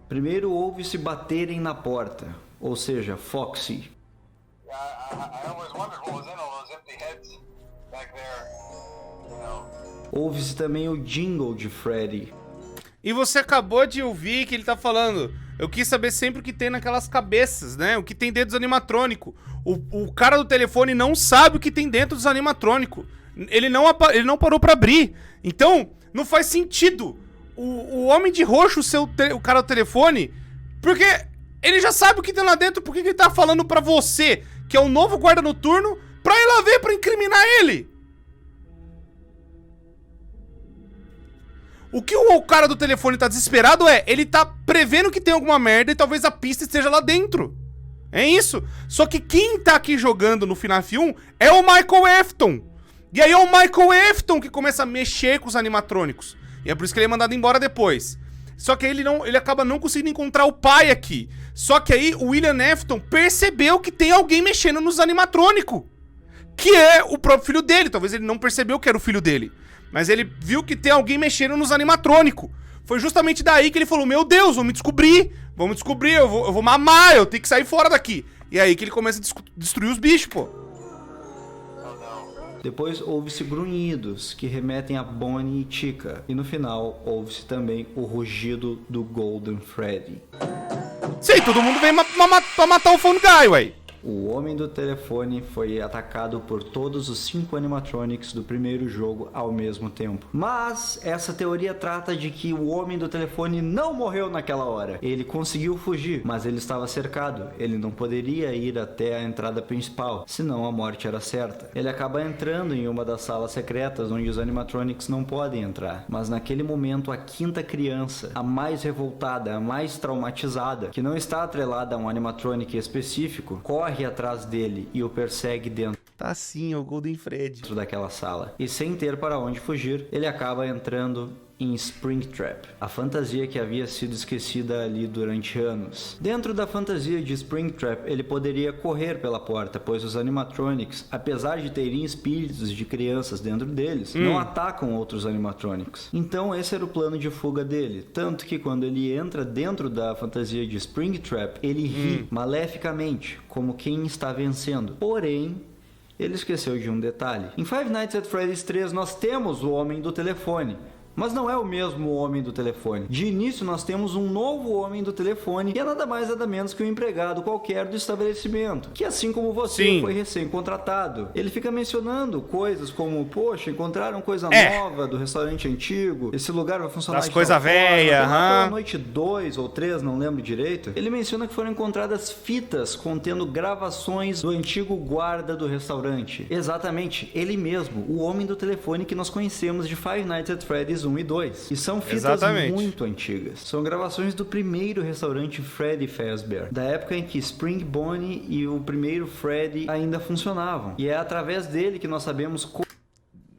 Primeiro ouve-se baterem na porta, ou seja, Foxy. Ouve-se também o jingle de Freddy. E você acabou de ouvir que ele tá falando... Eu quis saber sempre o que tem naquelas cabeças, né? O que tem dentro dos animatrônicos. O cara do telefone não sabe o que tem dentro dos animatrônicos. Ele não parou pra abrir. Então, não faz sentido o homem de roxo ser o cara do telefone, porque ele já sabe o que tem lá dentro. Por que ele tá falando pra você, que é o novo guarda noturno, pra ir lá ver, pra incriminar ele? O que o cara do telefone tá desesperado ele tá prevendo que tem alguma merda e talvez a pista esteja lá dentro. É isso. Só que quem tá aqui jogando no FNAF 1 é o Michael Afton. E aí é o Michael Afton que começa a mexer com os animatrônicos. E é por isso que ele é mandado embora depois. Só que aí ele acaba não conseguindo encontrar o pai aqui. Só que aí o William Afton percebeu que tem alguém mexendo nos animatrônicos. Que é o próprio filho dele. Talvez ele não percebeu que era o filho dele. Mas ele viu que tem alguém mexendo nos animatrônicos. Foi justamente daí que ele falou, meu Deus, vamos descobrir, eu vou mamar, eu tenho que sair fora daqui. E aí que ele começa a destruir os bichos, pô. Depois ouve-se grunhidos, que remetem a Bonnie e Chica. E no final, ouve-se também o rugido do Golden Freddy. Sim, todo mundo vem pra matar o Phone Guy, ué. O homem do telefone foi atacado por todos os 5 animatronics do primeiro jogo ao mesmo tempo. Mas essa teoria trata de que o homem do telefone não morreu naquela hora. Ele conseguiu fugir, mas ele estava cercado. Ele não poderia ir até a entrada principal, senão a morte era certa. Ele acaba entrando em uma das salas secretas onde os animatronics não podem entrar. Mas naquele momento a quinta criança, a mais revoltada, a mais traumatizada, que não está atrelada a um animatronic específico, corre atrás dele e o persegue dentro. Tá sim, é o Golden Freddy. Daquela sala. E sem ter para onde fugir, ele acaba entrando em Springtrap, a fantasia que havia sido esquecida ali durante anos. Dentro da fantasia de Springtrap, ele poderia correr pela porta, pois os animatronics, apesar de terem espíritos de crianças dentro deles, não atacam outros animatronics. Então esse era o plano de fuga dele, tanto que quando ele entra dentro da fantasia de Springtrap, ele ri maleficamente, como quem está vencendo. Porém, ele esqueceu de um detalhe. Em Five Nights at Freddy's 3 nós temos o homem do telefone, mas não é o mesmo homem do telefone. De início nós temos um novo homem do telefone, que é nada mais nada menos que um empregado qualquer do estabelecimento, que assim como você foi recém-contratado. Ele fica mencionando coisas como, poxa, encontraram coisa nova do restaurante antigo, esse lugar vai funcionar das coisas velhas, pela noite 2 ou 3, não lembro direito. Ele menciona que foram encontradas fitas contendo gravações do antigo guarda do restaurante. Exatamente, ele mesmo, o homem do telefone que nós conhecemos de Five Nights at Freddy's 1 e 2. E são fitas muito antigas. São gravações do primeiro restaurante Freddy Fazbear, da época em que Spring Bonnie e o primeiro Freddy ainda funcionavam. E é através dele que nós sabemos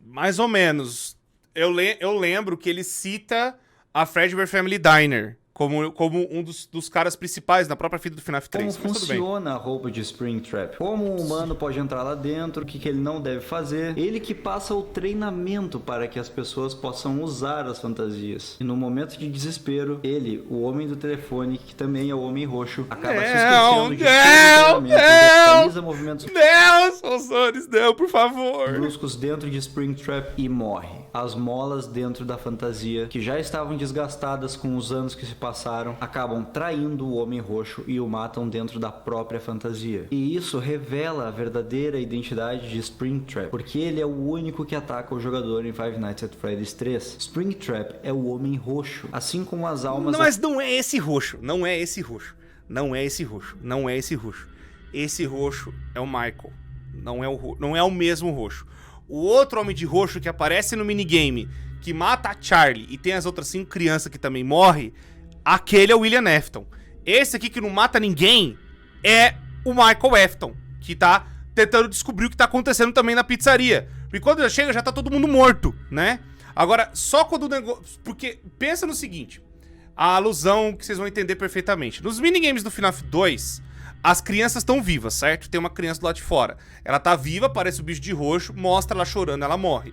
mais ou menos. Eu lembro que ele cita a Fazbear Family Diner como um dos caras principais na própria fita do FNAF 3. Como funciona a roupa de Springtrap? Como o humano pode entrar lá dentro, o que ele não deve fazer. Ele que passa o treinamento para que as pessoas possam usar as fantasias. E no momento de desespero, ele, o homem do telefone, que também é o homem roxo, acaba se esquecendo de todo o treinamento, realiza movimentos não, por favor. bruscos dentro de Springtrap e morre. As molas dentro da fantasia, que já estavam desgastadas com os anos que se passaram, acabam traindo o Homem Roxo e o matam dentro da própria fantasia. E isso revela a verdadeira identidade de Springtrap, porque ele é o único que ataca o jogador em Five Nights at Freddy's 3. Springtrap é o Homem Roxo, assim como as almas... Não, mas não é esse roxo, não é esse roxo, não é esse roxo, não é esse roxo. Esse roxo é o Michael, não é o mesmo roxo. O outro homem de roxo que aparece no minigame, que mata a Charlie e tem as outras 5 crianças que também morrem, aquele é o William Afton. Esse aqui que não mata ninguém é o Michael Afton, que tá tentando descobrir o que tá acontecendo também na pizzaria. Porque quando ele chega já tá todo mundo morto, né? Agora, só quando o negócio... Porque pensa no seguinte, a alusão que vocês vão entender perfeitamente. Nos minigames do FNAF 2... as crianças estão vivas, certo? Tem uma criança do lado de fora. Ela tá viva, aparece o bicho de roxo, mostra ela chorando, ela morre.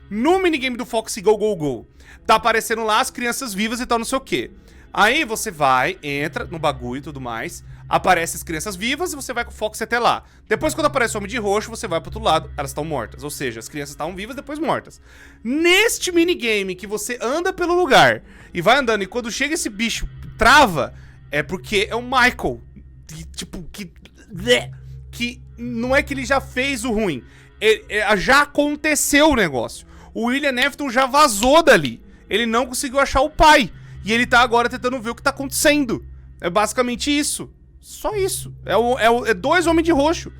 No minigame do Foxy Go Go Go, tá aparecendo lá as crianças vivas e tal, não sei o quê. Aí você vai, entra no bagulho e tudo mais, aparece as crianças vivas e você vai com o Foxy até lá. Depois, quando aparece o homem de roxo, você vai pro outro lado, elas estão mortas. Ou seja, as crianças estavam vivas, depois mortas. Neste minigame que você anda pelo lugar e vai andando, e quando chega esse bicho, trava, é porque é o Michael. Que não é que ele já fez o ruim, já aconteceu o negócio. O William Afton já vazou dali, ele não conseguiu achar o pai, e ele tá agora tentando ver o que tá acontecendo. É basicamente isso, só isso. É 2 homens de roxo.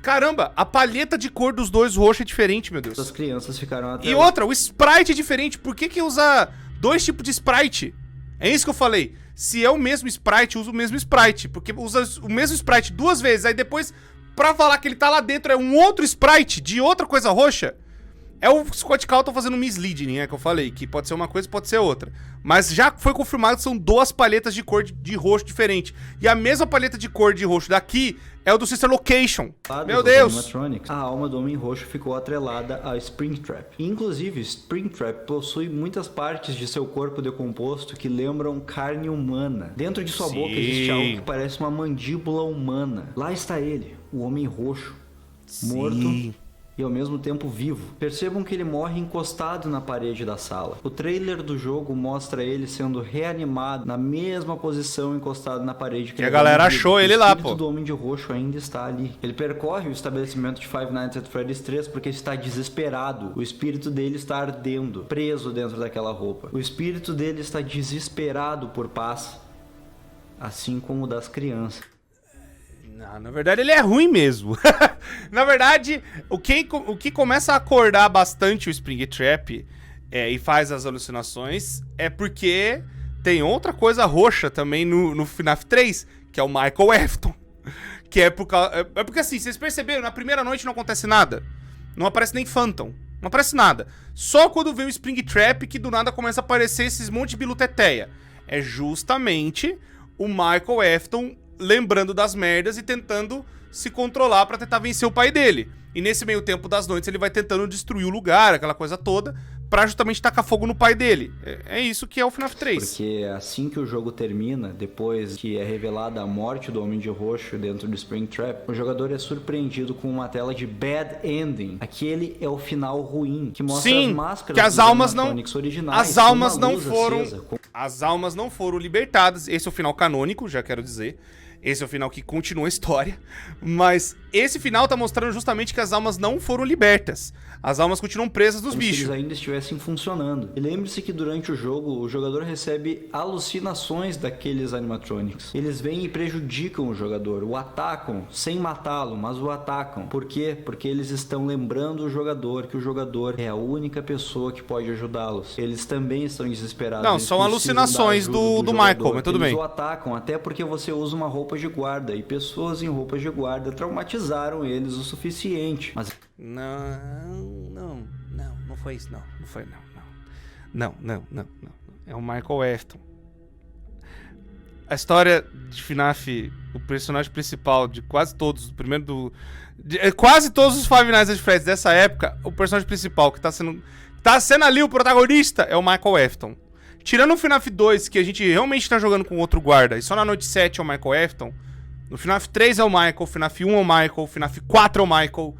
Caramba, a palheta de cor dos 2 roxos é diferente, meu Deus. As crianças ficaram até... E outra, o sprite é diferente. Por que usa 2 tipos de sprite? É isso que eu falei. Se é o mesmo sprite, usa o mesmo sprite. Porque usa o mesmo sprite 2 vezes. Aí depois, pra falar que ele tá lá dentro, é um outro sprite de outra coisa roxa. É o Scott Calton fazendo um misleading, né? Que eu falei. Que pode ser uma coisa, pode ser outra. Mas já foi confirmado que são 2 palhetas de cor de roxo diferente. E a mesma palheta de cor de roxo daqui é o do Sister Location. Meu Deus! A alma do Homem Roxo ficou atrelada a Springtrap. Inclusive, Springtrap possui muitas partes de seu corpo decomposto que lembram carne humana. Dentro de sua boca existe algo que parece uma mandíbula humana. Lá está ele, o Homem Roxo, morto e ao mesmo tempo vivo. Percebam que ele morre encostado na parede da sala. O trailer do jogo mostra ele sendo reanimado na mesma posição, encostado na parede que a galera achou ele lá, pô. O espírito do Homem de Roxo ainda está ali. Ele percorre o estabelecimento de Five Nights at Freddy's 3 porque está desesperado. O espírito dele está ardendo, preso dentro daquela roupa. O espírito dele está desesperado por paz, assim como o das crianças. Não, na verdade ele é ruim mesmo. Na verdade, o que começa a acordar bastante o Springtrap e faz as alucinações é porque tem outra coisa roxa também no FNAF 3, que é o Michael Afton. Que é porque assim, vocês perceberam, na primeira noite não acontece nada. Não aparece nem Phantom, não aparece nada. Só quando vem o Springtrap que do nada começa a aparecer esses monte de biluteteia. É justamente o Michael Afton lembrando das merdas e tentando se controlar pra tentar vencer o pai dele. E nesse meio tempo das noites ele vai tentando destruir o lugar, aquela coisa toda, pra justamente tacar fogo no pai dele. É isso que é o FNAF 3. Porque assim que o jogo termina, depois que é revelada a morte do Homem de Roxo dentro do Springtrap, o jogador é surpreendido com uma tela de Bad Ending. Aquele é o final ruim, que mostra as máscaras que as almas originais. As almas não foram libertadas. Esse é o final canônico, já quero dizer. Esse é o final que continua a história, mas esse final tá mostrando justamente que as almas não foram libertas. As almas continuam presas nos bichos. Se eles ainda estivessem funcionando. E lembre-se que durante o jogo, o jogador recebe alucinações daqueles animatronics. Eles vêm e prejudicam o jogador, o atacam, sem matá-lo, mas o atacam. Por quê? Porque eles estão lembrando o jogador que o jogador é a única pessoa que pode ajudá-los. Eles também estão desesperados. Não, são alucinações do Michael, mas tudo bem. Eles o atacam, até porque você usa uma roupa de guarda, e pessoas em roupas de guarda traumatizaram eles o suficiente. Mas não foi isso, não foi, não. É o Michael Afton. A história de FNAF, o personagem principal de quase todos, quase todos os Five Nights at Freddy's dessa época, o personagem principal que tá sendo ali o protagonista é o Michael Afton. Tirando o FNAF 2, que a gente realmente tá jogando com outro guarda, e só na noite 7 é o Michael Afton, no FNAF 3 é o Michael, o FNAF 1 é o Michael, o FNAF 4 é o Michael,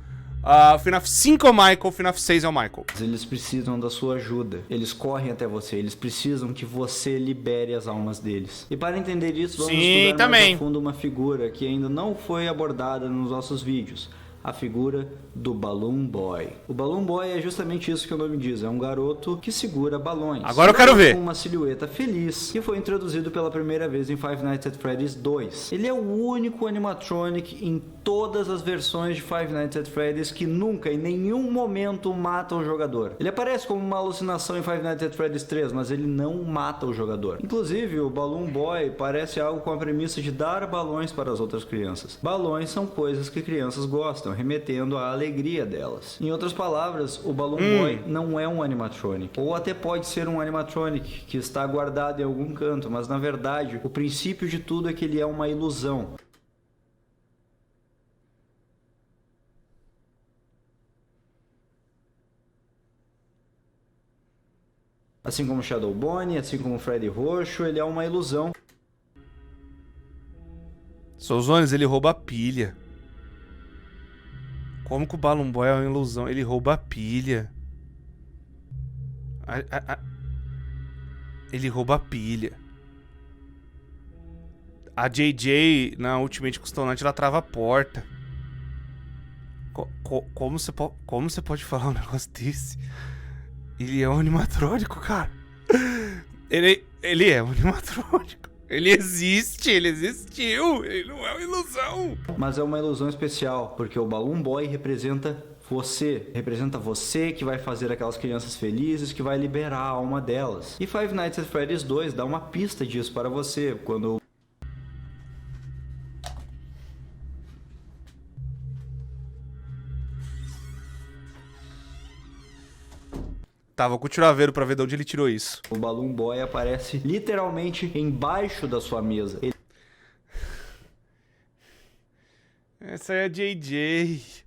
o FNAF 5 é o Michael, o FNAF 6 é o Michael. Eles precisam da sua ajuda. Eles correm até você. Eles precisam que você libere as almas deles. E para entender isso, vamos estudar mais a fundo uma figura que ainda não foi abordada nos nossos vídeos. A figura do Balloon Boy. O Balloon Boy é justamente isso que o nome diz. É um garoto que segura balões. Agora eu quero ver. Com uma silhueta feliz, que foi introduzido pela primeira vez em Five Nights at Freddy's 2. Ele é o único animatronic em todas as versões de Five Nights at Freddy's que nunca, em nenhum momento, mata o jogador. Ele aparece como uma alucinação em Five Nights at Freddy's 3, mas ele não mata o jogador. Inclusive, o Balloon Boy parece algo com a premissa de dar balões para as outras crianças. Balões são coisas que crianças gostam, remetendo à alegria delas. Em outras palavras, o Balloon Boy não é um animatronic. Ou até pode ser um animatronic que está guardado em algum canto, mas na verdade, o princípio de tudo é que ele é uma ilusão. Assim como Shadow Bonnie, assim como Freddy Roxo, ele é uma ilusão. Souzones, ele rouba a pilha. Como que o Balloon Boy é uma ilusão? Ele rouba a pilha. Ele rouba a pilha. A JJ, na Ultimate Custom Night, ela trava a porta. Como você pode falar um negócio desse? Ele é um animatrônico, cara. Ele é um animatrônico. Ele existe, ele existiu. Ele não é uma ilusão. Mas é uma ilusão especial, porque o Balloon Boy representa você. Representa você que vai fazer aquelas crianças felizes, que vai liberar a alma delas. E Five Nights at Freddy's 2 dá uma pista disso para você, quando... Tá, vou continuar vendo pra ver de onde ele tirou isso. O Balloon Boy aparece literalmente embaixo da sua mesa. Essa é a JJ.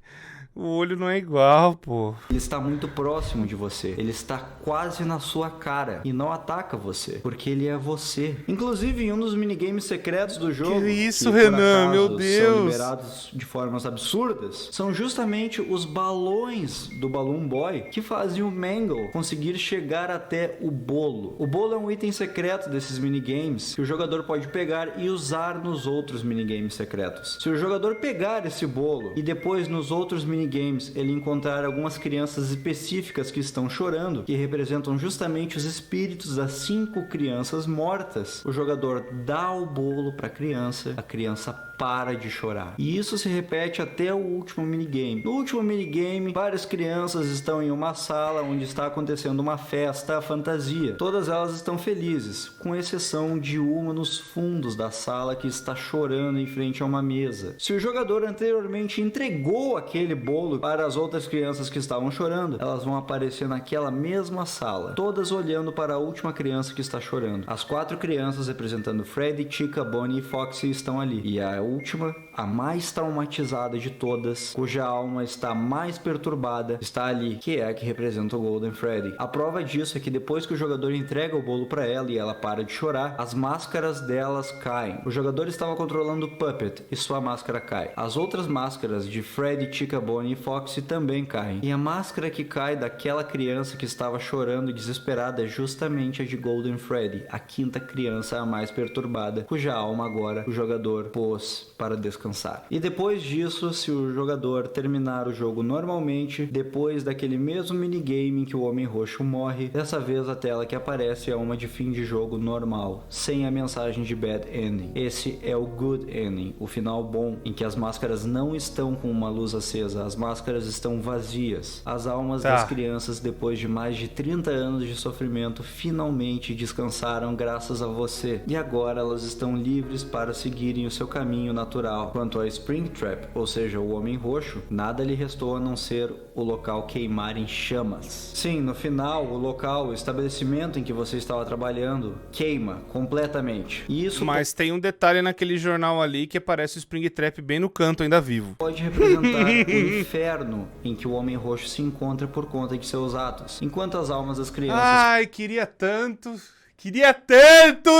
O olho não é igual, pô. Ele está muito próximo de você. Ele está quase na sua cara e não ataca você, porque ele é você. Inclusive, em um dos minigames secretos do jogo, que isso, Renan, meu Deus, são liberados de formas absurdas, são justamente os balões do Balloon Boy que fazem o Mangle conseguir chegar até o bolo. O bolo é um item secreto desses minigames que o jogador pode pegar e usar nos outros minigames secretos. Se o jogador pegar esse bolo e depois nos outros minigames ele encontrar algumas crianças específicas que estão chorando, que representam justamente os espíritos das 5 crianças mortas, o jogador dá o bolo para a criança para de chorar. E isso se repete até o último minigame. No último minigame, várias crianças estão em uma sala onde está acontecendo uma festa fantasia. Todas elas estão felizes, com exceção de uma nos fundos da sala que está chorando em frente a uma mesa. Se o jogador anteriormente entregou aquele bolo para as outras crianças que estavam chorando, elas vão aparecer naquela mesma sala, todas olhando para a última criança que está chorando. As 4 crianças representando Freddy, Chica, Bonnie e Foxy estão ali. E a última, a mais traumatizada de todas, cuja alma está mais perturbada, está ali, que é a que representa o Golden Freddy. A prova disso é que depois que o jogador entrega o bolo para ela e ela para de chorar, as máscaras delas caem. O jogador estava controlando o Puppet e sua máscara cai. As outras máscaras de Freddy, Chica, Bonnie e Foxy também caem. E a máscara que cai daquela criança que estava chorando desesperada é justamente a de Golden Freddy, a 5ª criança a mais perturbada, cuja alma agora o jogador pôs para descansar. E depois disso, se o jogador terminar o jogo normalmente, depois daquele mesmo minigame em que o Homem Roxo morre, dessa vez a tela que aparece é uma de fim de jogo normal, sem a mensagem de Bad Ending. Esse é o Good Ending, o final bom, em que as máscaras não estão com uma luz acesa, as máscaras estão vazias. As almas das crianças, depois de mais de 30 anos de sofrimento, finalmente descansaram graças a você. E agora elas estão livres para seguirem o seu caminho natural. Quanto a Springtrap, ou seja, o Homem Roxo, nada lhe restou a não ser o local queimar em chamas. Sim, no final, o local, o estabelecimento em que você estava trabalhando, queima completamente. E isso Mas tem um detalhe naquele jornal ali que aparece o Springtrap bem no canto, ainda vivo. Pode representar o inferno em que o Homem Roxo se encontra por conta de seus atos. Enquanto as almas das crianças... Ai, queria tanto,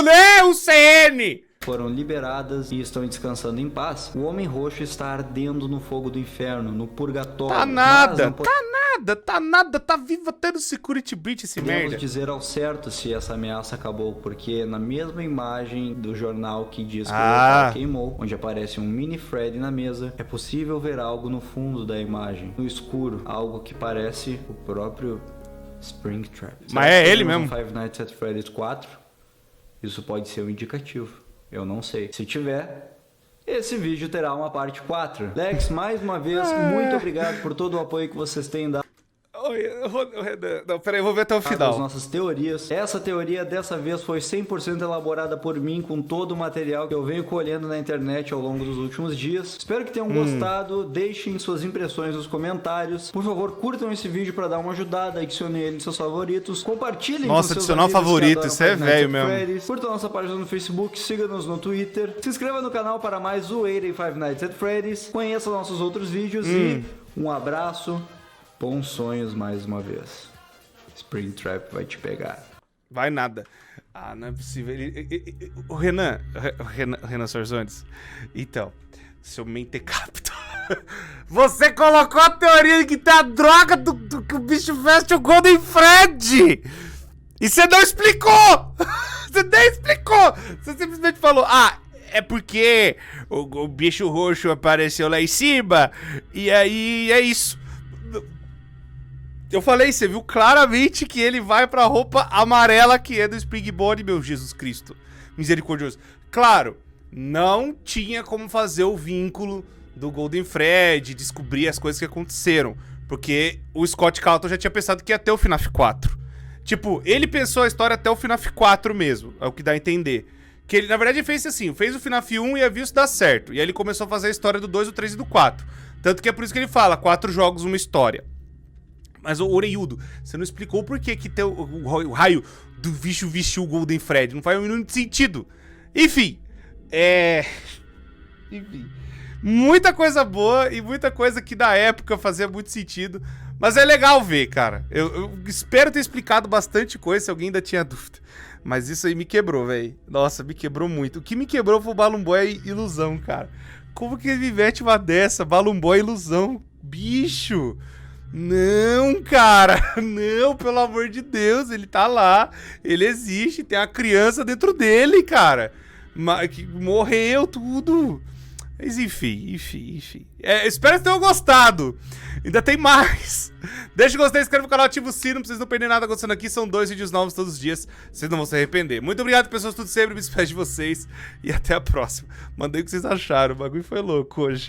né, o CN! Foram liberadas e estão descansando em paz, o Homem Roxo está ardendo no fogo do inferno, no purgatório. Tá nada, tá vivo até no Security Breach esse merda. Podemos dizer ao certo se essa ameaça acabou, porque na mesma imagem do jornal que diz que o local queimou, onde aparece um mini Freddy na mesa, é possível ver algo no fundo da imagem, no escuro, algo que parece o próprio Springtrap. Mas é ele mesmo. Five Nights at Freddy's 4, isso pode ser um indicativo. Eu não sei. Se tiver, esse vídeo terá uma parte 4. Lex, mais uma vez, muito obrigado por todo o apoio que vocês têm dado. Não, peraí, eu vou ver até o final. As nossas teorias. Essa teoria dessa vez foi 100% elaborada por mim, com todo o material que eu venho colhendo na internet ao longo dos últimos dias. Espero que tenham gostado. Deixem suas impressões nos comentários. Por favor, curtam esse vídeo para dar uma ajudada. Adicionem ele nos seus favoritos. Compartilhem com seus adicionar amigos favorito, isso é velho mesmo. Freddy's. Curtam nossa página no Facebook, siga-nos no Twitter. Se inscreva no canal para mais zoeira em Five Nights at Freddy's. Conheça nossos outros vídeos e um abraço. Bons sonhos mais uma vez. Springtrap vai te pegar. Vai nada. Ah, não é possível. O Renan Sorzondes. Então, seu mentecapto. Você colocou a teoria de que tem a droga do que o bicho veste o Golden Fred. E você não explicou. Você nem explicou. Você simplesmente falou, é porque o bicho roxo apareceu lá em cima. E aí é isso. Eu falei, você viu claramente que ele vai pra roupa amarela que é do Springbone, meu Jesus Cristo. Misericordioso. Claro, não tinha como fazer o vínculo do Golden Fred, descobrir as coisas que aconteceram. Porque o Scott Calton já tinha pensado que ia ter o FNAF 4. Tipo, ele pensou a história até o FNAF 4 mesmo, é o que dá a entender. Que ele, na verdade, fez assim, fez o FNAF 1 e ia ver se dá certo. E aí ele começou a fazer a história do 2, do 3 e do 4. Tanto que é por isso que ele fala, 4 jogos, uma história. Mas, ô Oreiudo, você não explicou por que tem o raio do bicho vestiu o Golden Fred. Não faz um minuto de sentido. Enfim, Enfim, muita coisa boa e muita coisa que na época fazia muito sentido. Mas é legal ver, cara. Eu espero ter explicado bastante coisa se alguém ainda tinha dúvida. Mas isso aí me quebrou, velho. Nossa, me quebrou muito. O que me quebrou foi o Balloon Boy ilusão, cara. Como que ele me mete uma dessa? Balloon Boy ilusão. Bicho... Não, cara, não, pelo amor de Deus, ele tá lá, ele existe, tem a criança dentro dele, cara, que morreu tudo. Mas enfim. Espero que tenham gostado. Ainda tem mais. Deixa o gostei, inscreve no canal, ativa o sino pra vocês não perderem nada acontecendo aqui. São 2 vídeos novos todos os dias, vocês não vão se arrepender. Muito obrigado, pessoas, tudo sempre, me despeço de vocês e até a próxima. Mandei o que vocês acharam, o bagulho foi louco hoje.